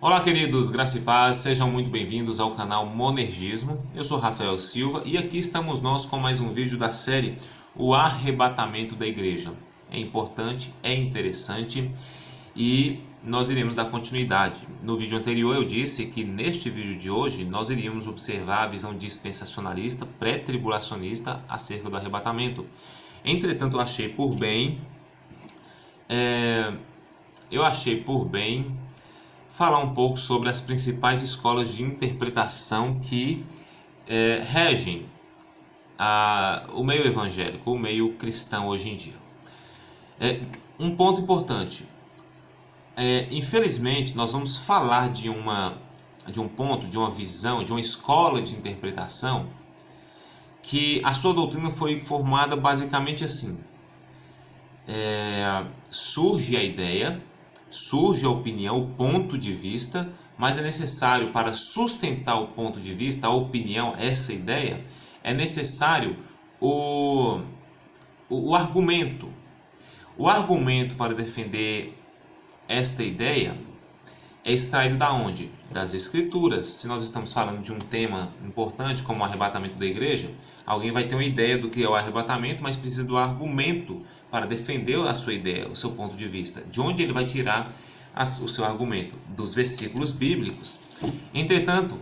Olá, queridos, graça e paz, sejam muito bem-vindos ao canal Monergismo. Eu sou Rafael Silva e aqui estamos nós com mais um vídeo da série O Arrebatamento da Igreja. É importante, é interessante e nós iremos dar continuidade. No vídeo anterior eu disse que neste vídeo de hoje nós iríamos observar a visão dispensacionalista, pré-tribulacionista acerca do arrebatamento. Entretanto, eu achei por bem falar um pouco sobre as principais escolas de interpretação que regem o meio evangélico, o meio cristão hoje em dia. Um ponto importante, infelizmente nós vamos falar de um ponto, de uma visão, de uma escola de interpretação que a sua doutrina foi formada basicamente assim. Surge a ideia, surge a opinião, o ponto de vista, mas é necessário, para sustentar o ponto de vista, a opinião, essa ideia, é necessário o argumento. O argumento para defender esta ideia é extraído da onde? Das Escrituras. Se nós estamos falando de um tema importante como o arrebatamento da igreja, alguém vai ter uma ideia do que é o arrebatamento, mas precisa do argumento para defender a sua ideia, o seu ponto de vista. De onde ele vai tirar o seu argumento? Dos versículos bíblicos. Entretanto,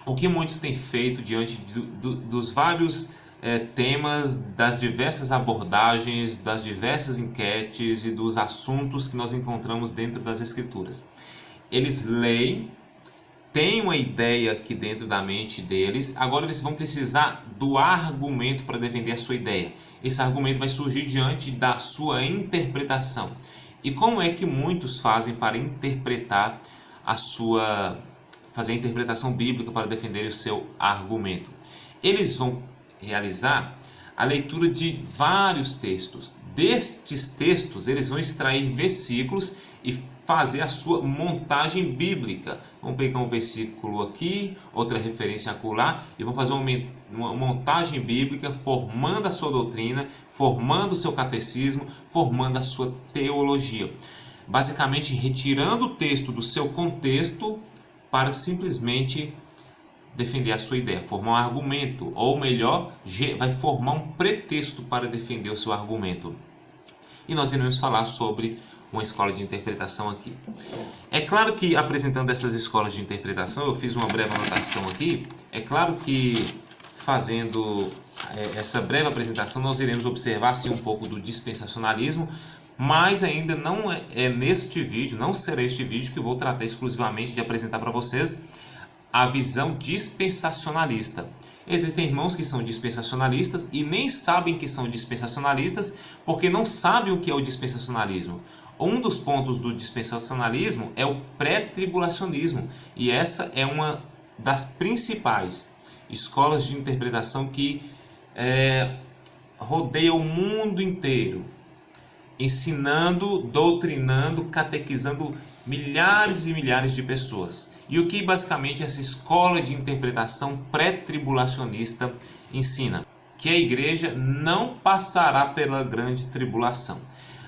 o que muitos têm feito diante dos vários temas, das diversas abordagens, das diversas enquetes e dos assuntos que nós encontramos dentro das Escrituras? Eles leem, têm uma ideia aqui dentro da mente deles, agora eles vão precisar do argumento para defender a sua ideia. Esse argumento vai surgir diante da sua interpretação. E como é que muitos fazem para interpretar fazer a interpretação bíblica para defender o seu argumento? Eles vão realizar a leitura de vários textos. Destes textos, eles vão extrair versículos e fazer a sua montagem bíblica. Vão pegar um versículo aqui, outra referência acolá, e vão fazer uma montagem bíblica, formando a sua doutrina, formando o seu catecismo, formando a sua teologia. Basicamente, retirando o texto do seu contexto para simplesmente defender a sua ideia, formar um argumento, ou melhor, vai formar um pretexto para defender o seu argumento. E nós iremos falar sobre uma escola de interpretação aqui. É claro que, apresentando essas escolas de interpretação, eu fiz uma breve anotação aqui. É claro que, fazendo essa breve apresentação, nós iremos observar assim, um pouco do dispensacionalismo, mas ainda não é neste vídeo, não será este vídeo que eu vou tratar exclusivamente de apresentar para vocês a visão dispensacionalista. Existem irmãos que são dispensacionalistas e nem sabem que são dispensacionalistas porque não sabem o que é o dispensacionalismo. Um dos pontos do dispensacionalismo é o pré-tribulacionismo, e essa é uma das principais escolas de interpretação que rodeia o mundo inteiro, ensinando, doutrinando, catequizando milhares e milhares de pessoas. E o que basicamente essa escola de interpretação pré-tribulacionista ensina? Que a igreja não passará pela grande tribulação.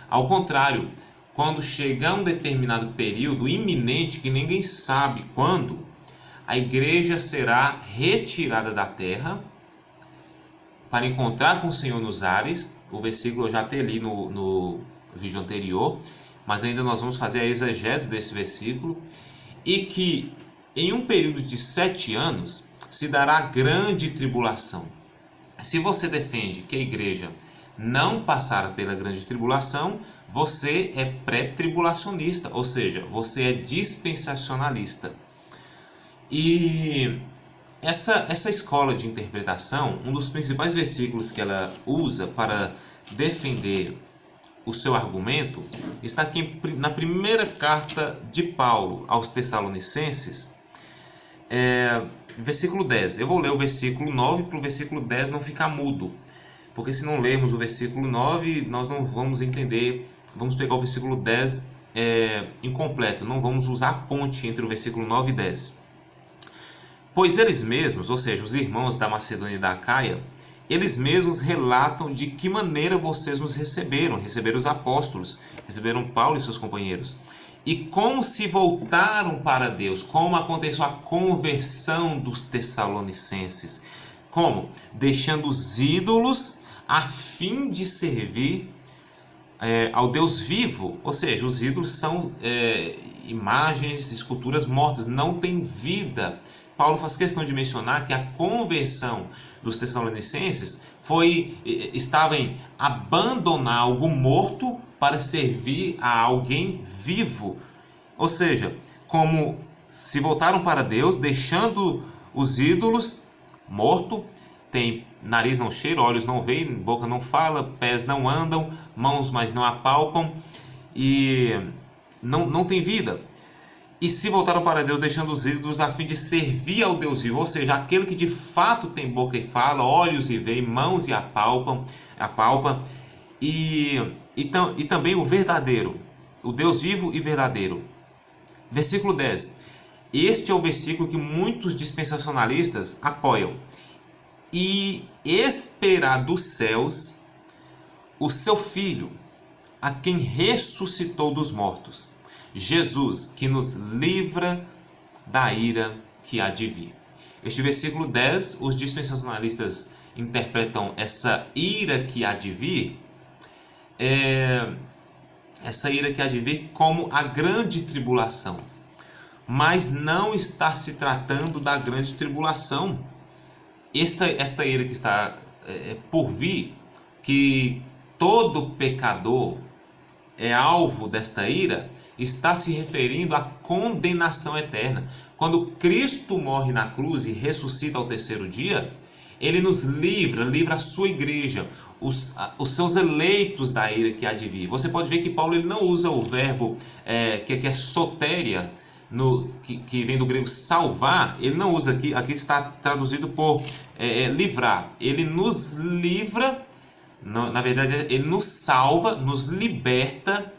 Ao contrário, quando chegar um determinado período iminente, que ninguém sabe quando, a igreja será retirada da terra para encontrar com o Senhor nos ares. O versículo eu já até li no vídeo anterior, mas ainda nós vamos fazer a exegese desse versículo, e que em um período de 7 anos se dará grande tribulação. Se você defende que a igreja não passará pela grande tribulação, você é pré-tribulacionista, ou seja, você é dispensacionalista. E essa escola de interpretação, um dos principais versículos que ela usa para defender o seu argumento está aqui na primeira carta de Paulo aos Tessalonicenses, versículo 10. Eu vou ler o versículo 9 para o versículo 10 não ficar mudo, porque se não lermos o versículo 9, nós não vamos entender. Vamos pegar o versículo 10 incompleto, não vamos usar a ponte entre o versículo 9 e 10. Pois eles mesmos, ou seja, os irmãos da Macedônia e da Acaia, eles mesmos relatam de que maneira vocês nos receberam os apóstolos, receberam Paulo e seus companheiros. E como se voltaram para Deus, como aconteceu a conversão dos Tessalonicenses, como? Deixando os ídolos a fim de servir ao Deus vivo, ou seja, os ídolos são imagens, esculturas mortas, não têm vida. Paulo faz questão de mencionar que a conversão dos Tessalonicenses estava em abandonar algo morto para servir a alguém vivo. Ou seja, como se voltaram para Deus, deixando os ídolos morto, tem nariz não cheira, olhos não veem, boca não fala, pés não andam, mãos mas não apalpam e não tem vida. E se voltaram para Deus, deixando os ídolos a fim de servir ao Deus vivo, ou seja, aquele que de fato tem boca e fala, olhos e veem, mãos e apalpam e também o verdadeiro, o Deus vivo e verdadeiro. Versículo 10. Este é o versículo que muitos dispensacionalistas apoiam. E esperar dos céus o seu Filho, a quem ressuscitou dos mortos, Jesus, que nos livra da ira que há de vir. Este versículo 10, os dispensacionalistas interpretam essa ira que há de vir, como a grande tribulação. Mas não está se tratando da grande tribulação. Esta ira que está por vir, que todo pecador é alvo desta ira, está se referindo à condenação eterna. Quando Cristo morre na cruz e ressuscita ao terceiro dia, ele nos livra a sua igreja, os seus eleitos da ira que há de vir. Você pode ver que Paulo ele não usa o verbo que é sotéria, que vem do grego salvar, ele não usa aqui está traduzido por livrar. Ele nos livra, na verdade ele nos salva, nos liberta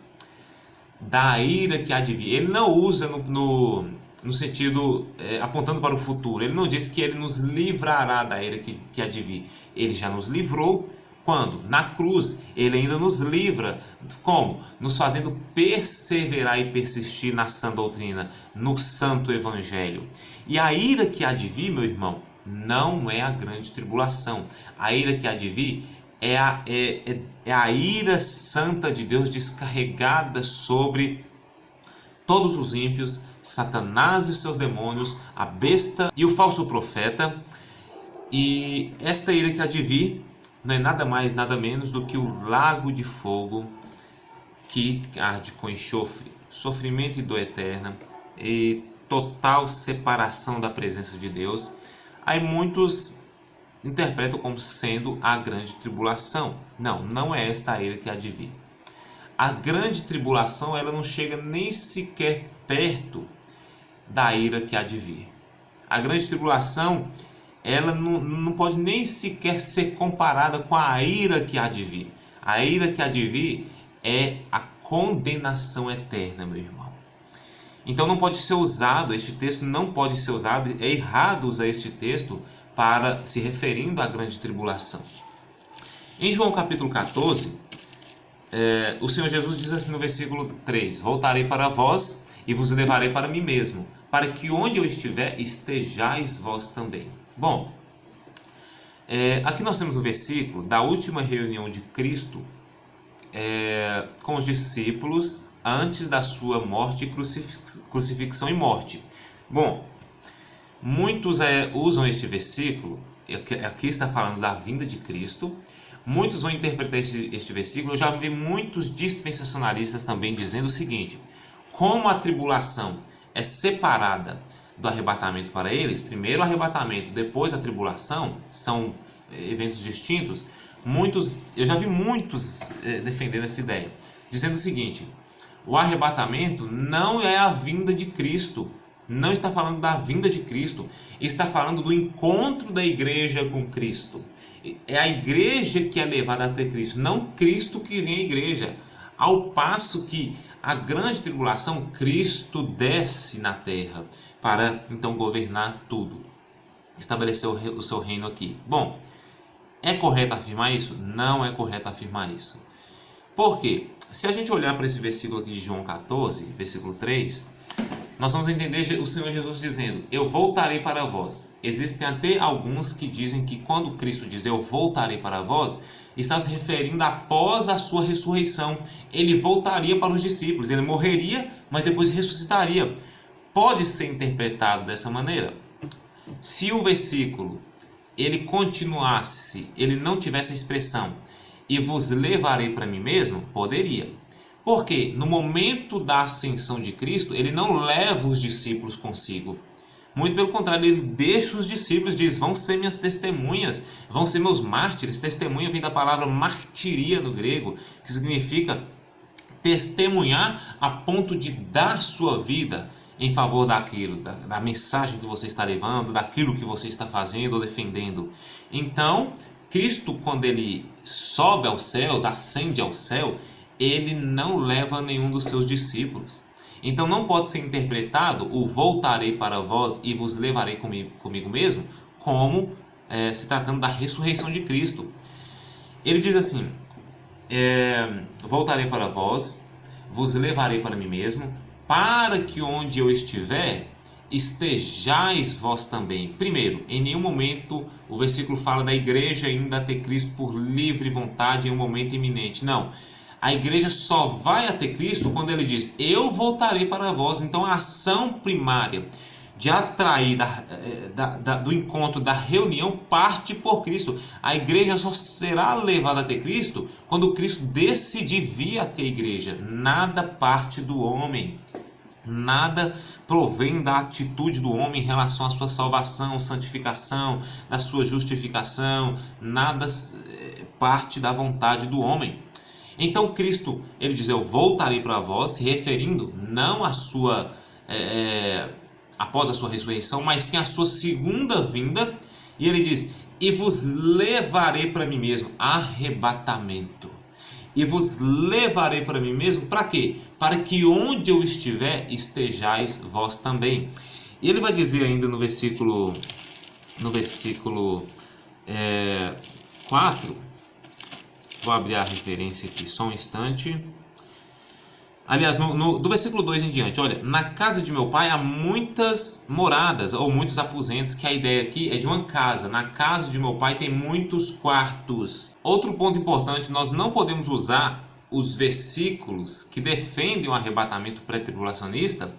da ira que há de vir. Ele não usa no sentido apontando para o futuro. Ele não diz que ele nos livrará da ira que há de vir. Ele já nos livrou. Quando? Na cruz. Ele ainda nos livra. Como? Nos fazendo perseverar e persistir na sã doutrina, no santo evangelho. E a ira que há de vir, meu irmão, não é a grande tribulação. A ira que há de vir é a ira santa de Deus descarregada sobre todos os ímpios, Satanás e seus demônios, a besta e o falso profeta. E esta ira que há de vir não é nada mais, nada menos do que o lago de fogo que arde com enxofre, sofrimento e dor eterna e total separação da presença de Deus. Aí muitos interpretam como sendo a grande tribulação. Não é esta a ira que há de vir. A grande tribulação ela não chega nem sequer perto da ira que há de vir. A grande tribulação ela não pode nem sequer ser comparada com a ira que há de vir. A ira que há de vir é a condenação eterna, meu irmão. Então não pode ser usado, este texto não pode ser usado, é errado usar este texto para se referindo à grande tribulação. Em João capítulo 14, o Senhor Jesus diz assim no versículo 3: Voltarei para vós e vos levarei para mim mesmo, para que onde eu estiver, estejais vós também. Bom, aqui nós temos o versículo da última reunião de Cristo com os discípulos antes da sua morte, crucifixão e morte. Bom, muitos usam este versículo, aqui está falando da vinda de Cristo. Muitos vão interpretar este versículo. Eu já vi muitos dispensacionalistas também dizendo o seguinte: como a tribulação é separada do arrebatamento para eles, primeiro o arrebatamento, depois a tribulação, são eventos distintos. Eu já vi muitos defendendo essa ideia, dizendo o seguinte: o arrebatamento não é a vinda de Cristo, não está falando da vinda de Cristo, está falando do encontro da igreja com Cristo. É a igreja que é levada até Cristo, não Cristo que vem à igreja. Ao passo que a grande tribulação, Cristo desce na terra para então governar tudo, estabelecer o seu reino aqui. Bom, é correto afirmar isso? Não é correto afirmar isso. Por quê? Se a gente olhar para esse versículo aqui de João 14, versículo 3, nós vamos entender o Senhor Jesus dizendo: eu voltarei para vós. Existem até alguns que dizem que quando Cristo diz eu voltarei para vós, está se referindo após a sua ressurreição. Ele voltaria para os discípulos, ele morreria, mas depois ressuscitaria. Pode ser interpretado dessa maneira. Se o versículo ele continuasse, ele não tivesse a expressão e vos levarei para mim mesmo, poderia. Porque no momento da ascensão de Cristo, ele não leva os discípulos consigo. Muito pelo contrário, ele deixa os discípulos, diz: vão ser minhas testemunhas, vão ser meus mártires. Testemunha vem da palavra martiria no grego, que significa testemunhar a ponto de dar sua vida em favor daquilo, da mensagem que você está levando, daquilo que você está fazendo ou defendendo. Então, Cristo, quando ele sobe aos céus, ascende ao céu, ele não leva nenhum dos seus discípulos. Então não pode ser interpretado o voltarei para vós e vos levarei comigo mesmo como se tratando da ressurreição de Cristo. Ele diz assim: voltarei para vós, vos levarei para mim mesmo, para que onde eu estiver, estejais vós também. Primeiro, em nenhum momento o versículo fala da igreja ainda ter Cristo por livre vontade em um momento iminente. Não. A igreja só vai a ter Cristo quando ele diz: eu voltarei para vós. Então a ação primária de atrair do encontro, da reunião, parte por Cristo. A igreja só será levada a ter Cristo quando Cristo decidir vir a ter a igreja. Nada parte do homem. Nada provém da atitude do homem em relação à sua salvação, santificação, da sua justificação. Nada parte da vontade do homem. Então Cristo, ele diz: eu voltarei para vós, se referindo não à sua após a sua ressurreição, mas sim à sua segunda vinda. E ele diz: e vos levarei para mim mesmo. Arrebatamento. E vos levarei para mim mesmo, para quê? Para que onde eu estiver, estejais vós também. E ele vai dizer ainda no versículo 4, vou abrir a referência aqui só um instante. Aliás, do versículo 2 em diante, olha: na casa de meu pai há muitas moradas, ou muitos aposentos, que a ideia aqui é de uma casa. Na casa de meu pai tem muitos quartos. Outro ponto importante: nós não podemos usar os versículos que defendem o arrebatamento pré-tribulacionista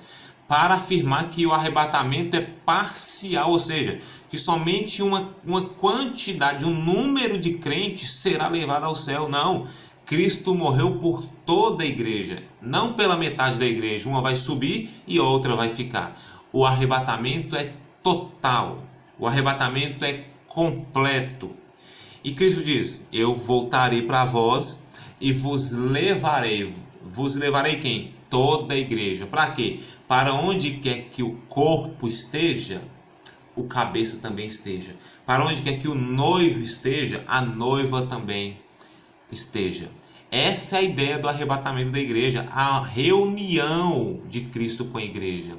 para afirmar que o arrebatamento é parcial, ou seja, que somente uma quantidade, um número de crentes será levado ao céu. Não. Cristo morreu por toda a igreja, não pela metade da igreja. Uma vai subir e outra vai ficar. O arrebatamento é total, o arrebatamento é completo. E Cristo diz: eu voltarei para vós e vos levarei. Vos levarei quem? Toda a igreja. Para quê? Para onde quer que o corpo esteja, o cabeça também esteja. Para onde quer que o noivo esteja, a noiva também esteja. Essa é a ideia do arrebatamento da igreja, a reunião de Cristo com a igreja,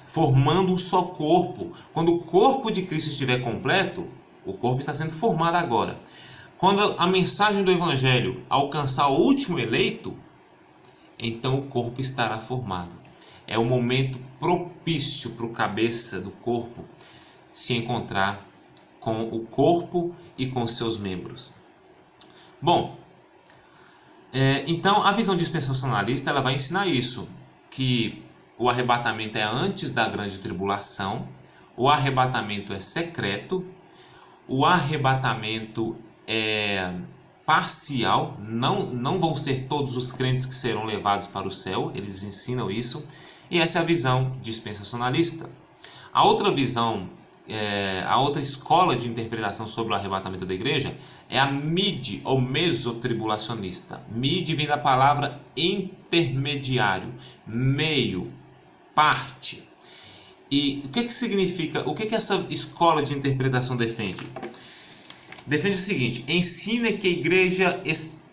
formando um só corpo. Quando o corpo de Cristo estiver completo, o corpo está sendo formado agora. Quando a mensagem do evangelho alcançar o último eleito, então o corpo estará formado. É o momento propício para o cabeça do corpo se encontrar com o corpo e com seus membros. Bom, então a visão dispensacionalista ela vai ensinar isso, que o arrebatamento é antes da grande tribulação, o arrebatamento é secreto, o arrebatamento é parcial, não vão ser todos os crentes que serão levados para o céu, eles ensinam isso, e essa é a visão dispensacionalista. A outra visão, a outra escola de interpretação sobre o arrebatamento da igreja é a mid ou mesotribulacionista. Mid vem da palavra intermediário, meio, parte. E o que significa, o que essa escola de interpretação defende? Defende o seguinte: ensina que a igreja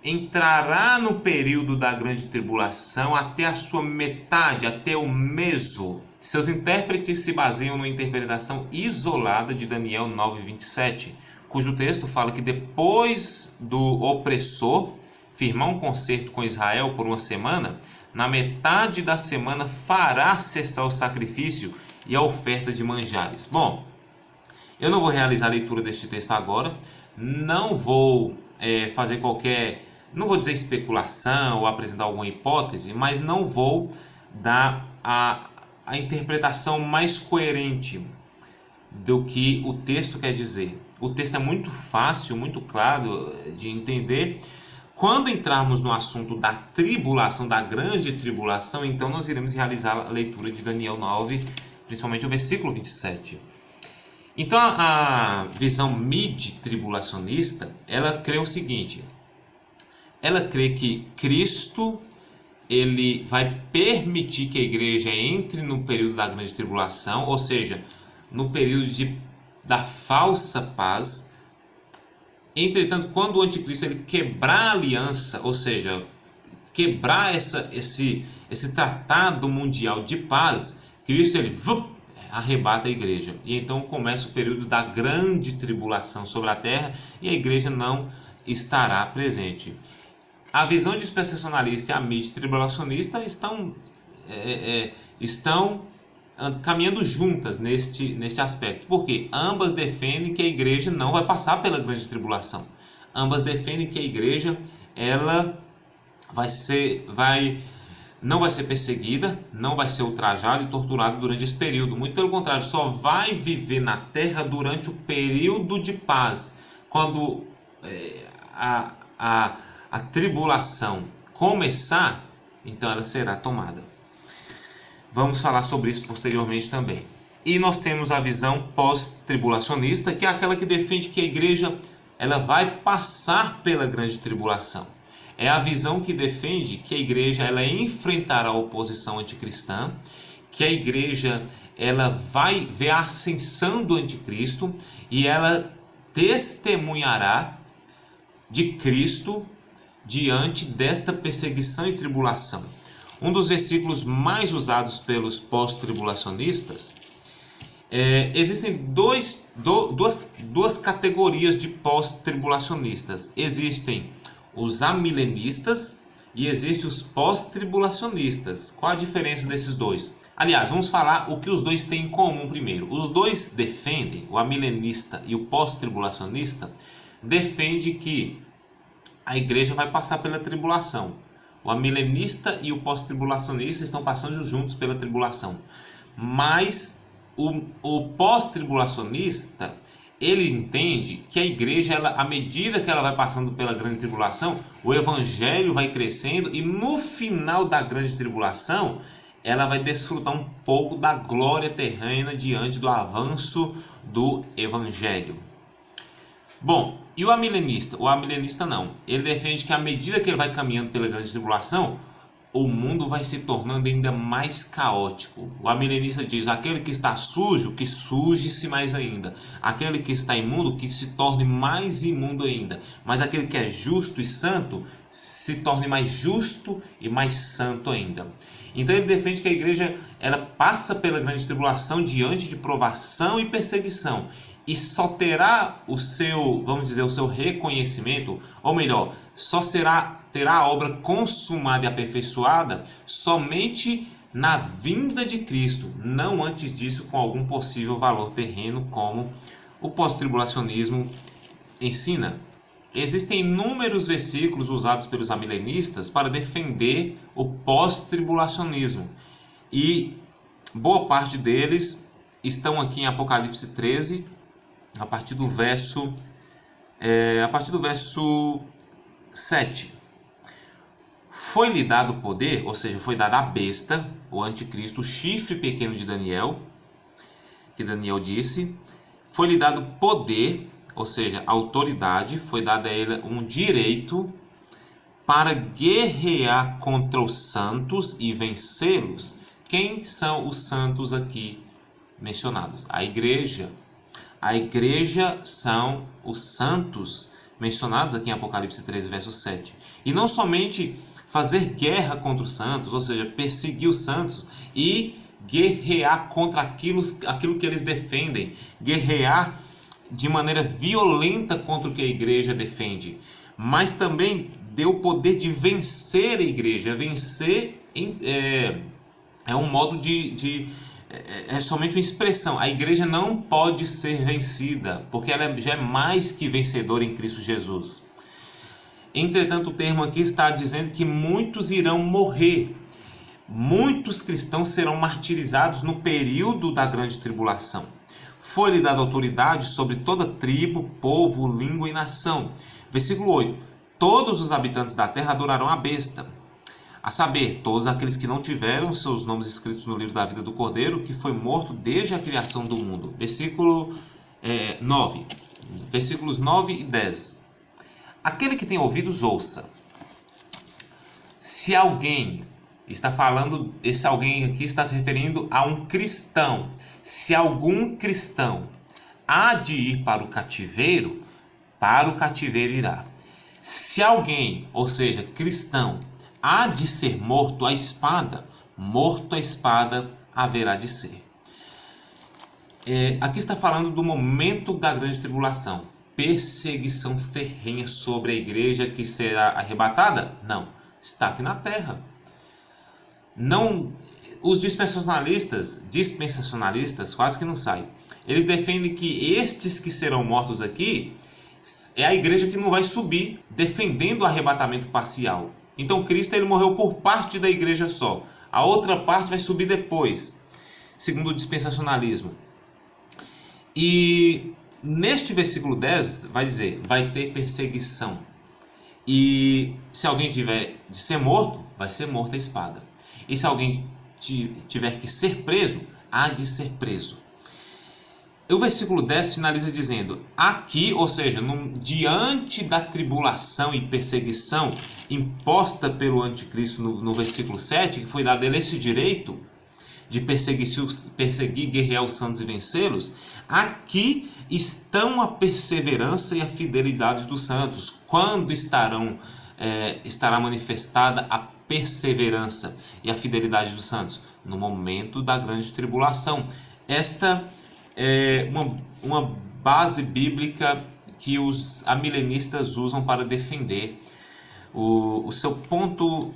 entrará no período da grande tribulação até a sua metade, até o meso. Seus intérpretes se baseiam numa interpretação isolada de Daniel 9:27, cujo texto fala que depois do opressor firmar um concerto com Israel por uma semana, na metade da semana fará cessar o sacrifício e a oferta de manjares. Bom, eu não vou realizar a leitura deste texto agora, não vou fazer qualquer, não vou dizer especulação ou apresentar alguma hipótese, mas não vou dar a interpretação mais coerente do que o texto quer dizer. O texto é muito fácil, muito claro de entender. Quando entrarmos no assunto da tribulação, da grande tribulação, então nós iremos realizar a leitura de Daniel 9, principalmente o versículo 27. Então a visão mid-tribulacionista, ela crê o seguinte: ela crê que Cristo ele vai permitir que a igreja entre no período da grande tribulação, ou seja, no período da falsa paz. Entretanto, quando o anticristo ele quebrar a aliança, ou seja, quebrar esse tratado mundial de paz, Cristo ele arrebata a igreja. E então começa o período da grande tribulação sobre a terra e a igreja não estará presente. A visão dispensacionalista e a mid-tribulacionista estão caminhando juntas neste aspecto, porque ambas defendem que a igreja não vai passar pela grande tribulação. Ambas defendem que a igreja ela não vai ser perseguida, não vai ser ultrajada e torturada durante esse período. Muito pelo contrário, só vai viver na terra durante o período de paz, quando a tribulação começar, então ela será tomada. Vamos falar sobre isso posteriormente também. E nós temos a visão pós-tribulacionista, que é aquela que defende que a igreja ela vai passar pela grande tribulação. É a visão que defende que a igreja ela enfrentará a oposição anticristã, que a igreja ela vai ver a ascensão do anticristo e ela testemunhará de Cristo diante desta perseguição e tribulação. Um dos versículos mais usados pelos pós-tribulacionistas, existem duas categorias de pós-tribulacionistas. Existem os amilenistas e existem os pós-tribulacionistas. Qual a diferença desses dois? Aliás, vamos falar o que os dois têm em comum primeiro. Os dois defendem, o amilenista e o pós-tribulacionista, defende que a igreja vai passar pela tribulação. O amilenista e o pós-tribulacionista estão passando juntos pela tribulação. Mas o pós-tribulacionista, ele entende que a igreja, à medida que ela vai passando pela grande tribulação, o evangelho vai crescendo e no final da grande tribulação, ela vai desfrutar um pouco da glória terrena diante do avanço do evangelho. Bom, e o amilenista? O amilenista não. Ele defende que à medida que ele vai caminhando pela grande tribulação, o mundo vai se tornando ainda mais caótico. O amilenista diz: aquele que está sujo, que suje-se mais ainda. Aquele que está imundo, que se torne mais imundo ainda. Mas aquele que é justo e santo, se torne mais justo e mais santo ainda. Então ele defende que a igreja ela passa pela grande tribulação diante de provação e perseguição. E só terá o seu, vamos dizer, o seu reconhecimento, ou melhor, só terá a obra consumada e aperfeiçoada somente na vinda de Cristo, não antes disso com algum possível valor terreno, como o pós-tribulacionismo ensina. Existem inúmeros versículos usados pelos amilenistas para defender o pós-tribulacionismo, e boa parte deles estão aqui em Apocalipse 13, a partir do verso 7. Foi-lhe dado poder, ou seja, foi dado à besta, o anticristo, o chifre pequeno de Daniel, que Daniel disse. Foi-lhe dado poder, ou seja, autoridade, foi dado a ele um direito para guerrear contra os santos e vencê-los. Quem são os santos aqui mencionados? A igreja. A igreja são os santos mencionados aqui em Apocalipse 13, verso 7. E não somente fazer guerra contra os santos, ou seja, perseguir os santos e guerrear contra aquilo que eles defendem, guerrear de maneira violenta contra o que a igreja defende, mas também deu o poder de vencer a igreja. Vencer é um modo é somente uma expressão. A igreja não pode ser vencida, porque ela já é mais que vencedora em Cristo Jesus. Entretanto, o termo aqui está dizendo que muitos irão morrer. Muitos cristãos serão martirizados no período da grande tribulação. Foi-lhe dada autoridade sobre toda tribo, povo, língua e nação. Versículo 8. Todos os habitantes da terra adorarão a besta. A saber, todos aqueles que não tiveram seus nomes escritos no livro da vida do Cordeiro, que foi morto desde a criação do mundo. Versículo 9. Versículos 9 e 10. Aquele que tem ouvidos, ouça. Se alguém está falando, esse alguém aqui está se referindo a um cristão. Se algum cristão há de ir para o cativeiro irá. Se alguém, ou seja, cristão, há de ser morto à espada, morto à espada haverá de ser. Aqui está falando do momento da grande tribulação. Perseguição ferrenha sobre a igreja que será arrebatada? Não, está aqui na terra. Não, os dispensacionalistas quase que não saem. Eles defendem que estes que serão mortos aqui é a igreja que não vai subir, defendendo o arrebatamento parcial. Então Cristo ele morreu por parte da igreja só. A outra parte vai subir depois, segundo o dispensacionalismo. E neste versículo 10 vai dizer, vai ter perseguição. E se alguém tiver de ser morto, vai ser morto à espada. E se alguém tiver que ser preso, há de ser preso. O versículo 10 finaliza dizendo, aqui, ou seja, diante da tribulação e perseguição imposta pelo anticristo no versículo 7, que foi dado a ele esse direito de perseguir, guerrear os santos e vencê-los, aqui estão a perseverança e a fidelidade dos santos. Quando estará manifestada a perseverança e a fidelidade dos santos? No momento da grande tribulação. Esta é uma base bíblica que os amilenistas usam para defender o seu ponto,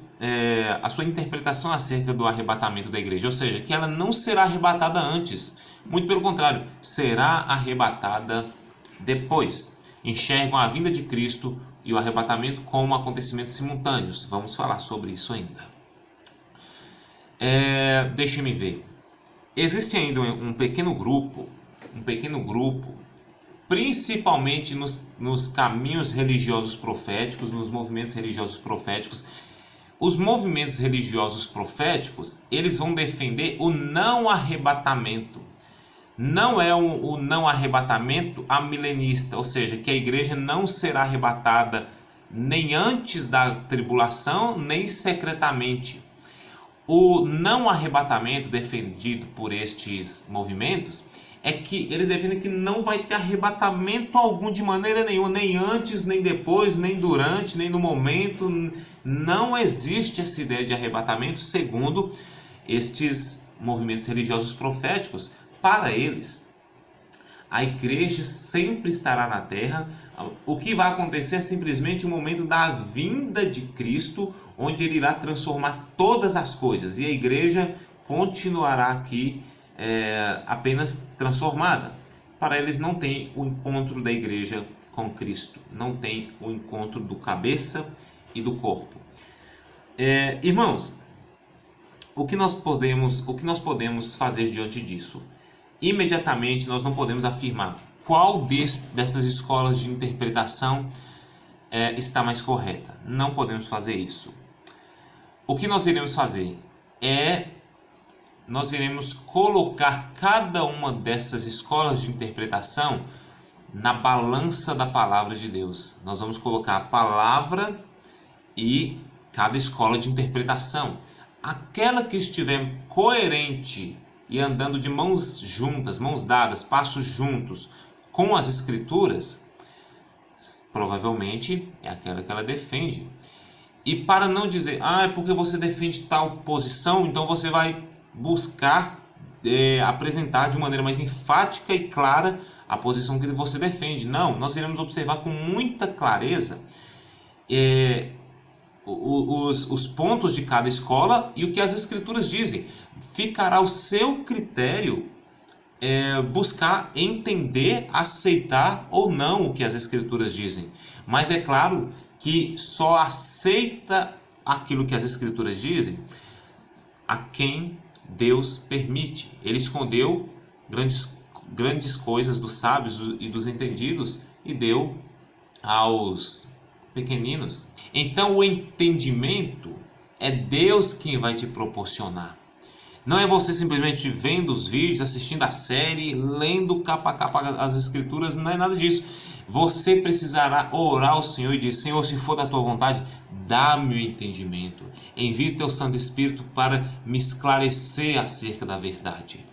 a sua interpretação acerca do arrebatamento da igreja. Ou seja, que ela não será arrebatada antes. Muito pelo contrário, será arrebatada depois. Enxergam a vinda de Cristo e o arrebatamento como acontecimentos simultâneos. Vamos falar sobre isso ainda. Deixe-me ver. Existe ainda um pequeno grupo, principalmente nos caminhos religiosos proféticos, nos movimentos religiosos proféticos. Os movimentos religiosos proféticos, eles vão defender o não arrebatamento. Não é o não arrebatamento amilenista, ou seja, que a igreja não será arrebatada nem antes da tribulação, nem secretamente. O não arrebatamento defendido por estes movimentos é que eles defendem que não vai ter arrebatamento algum de maneira nenhuma, nem antes, nem depois, nem durante, nem no momento. Não existe essa ideia de arrebatamento segundo estes movimentos religiosos proféticos. Para eles, a igreja sempre estará na terra. O que vai acontecer é simplesmente o momento da vinda de Cristo, onde ele irá transformar todas as coisas. E a igreja continuará aqui apenas transformada. Para eles não tem o encontro da igreja com Cristo. Não tem o encontro do cabeça e do corpo. Irmãos, o que nós podemos fazer diante disso? Imediatamente nós não podemos afirmar qual dessas escolas de interpretação está mais correta. Não podemos fazer isso. O que nós iremos fazer nós iremos colocar cada uma dessas escolas de interpretação na balança da palavra de Deus. Nós vamos colocar a palavra e cada escola de interpretação. Aquela que estiver coerente e andando de mãos juntas, mãos dadas, passos juntos com as escrituras, provavelmente é aquela que ela defende. E para não dizer, é porque você defende tal posição, então você vai buscar apresentar de maneira mais enfática e clara a posição que você defende. Não, nós iremos observar com muita clareza os pontos de cada escola e o que as Escrituras dizem. Ficará ao seu critério buscar entender, aceitar ou não o que as Escrituras dizem. Mas é claro que só aceita aquilo que as Escrituras dizem a quem Deus permite. Ele escondeu grandes coisas dos sábios e dos entendidos e deu aos pequeninos. Então o entendimento é Deus quem vai te proporcionar. Não é você simplesmente vendo os vídeos, assistindo a série, lendo capa a capa as Escrituras, não é nada disso. Você precisará orar ao Senhor e dizer: Senhor, se for da tua vontade, dá-me o entendimento. Envie o teu Santo Espírito para me esclarecer acerca da verdade.